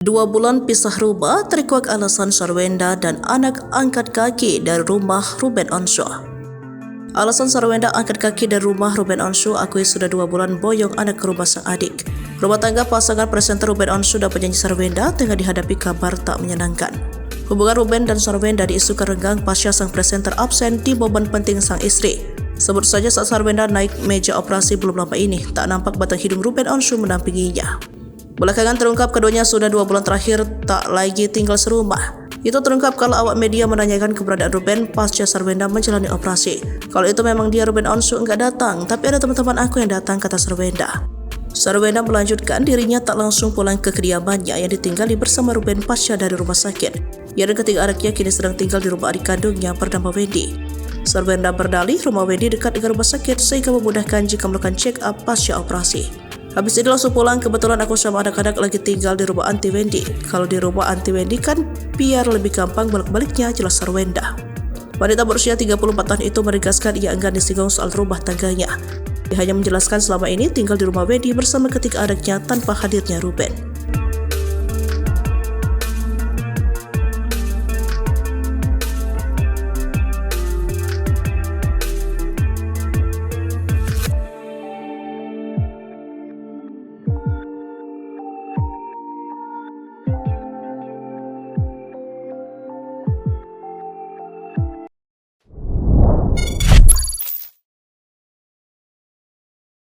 2 bulan pisah rumah terkuak alasan Sarwenda dan anak angkat kaki dari rumah Ruben Onsu. Alasan Sarwenda angkat kaki dari rumah Ruben Onsu akui sudah 2 bulan boyong anak ke rumah sang adik. Rumah tangga pasangan presenter Ruben Onsu dan penyanyi Sarwenda tengah dihadapi kabar tak menyenangkan. Hubungan Ruben dan Sarwenda diisukan renggang pasca sang presenter absen di momen penting sang istri. Sebut saja saat Sarwenda naik meja operasi belum lama ini, tak nampak batang hidung Ruben Onsu mendampinginya. Belakangan terungkap keduanya sudah 2 bulan terakhir tak lagi tinggal serumah. Itu terungkap kalau awak media menanyakan keberadaan Ruben pasca Sarwenda menjalani operasi. Kalau itu memang dia, Ruben Onsu enggak datang, tapi ada teman-teman aku yang datang, kata Sarwenda. Sarwenda melanjutkan dirinya tak langsung pulang ke kediamannya yang ditinggali bersama Ruben pasca dari rumah sakit. Ia dan ketiga anaknya kini sedang tinggal di rumah adik kandungnya bernama Wendy. Sarwenda berdalih rumah Wendy dekat dengan rumah sakit sehingga memudahkan jika melakukan check up pasca operasi. Habis itu langsung pulang, kebetulan aku sama anak-anak lagi tinggal di rumah Aunty Wendy. Kalau di rumah Aunty Wendy kan biar lebih gampang balik-baliknya, jelas Sarwenda. Wanita berusia 34 tahun itu menegaskan ia enggan disinggung soal rumah tangganya. Dia hanya menjelaskan selama ini tinggal di rumah Wendy bersama ketiga anaknya tanpa hadirnya Ruben.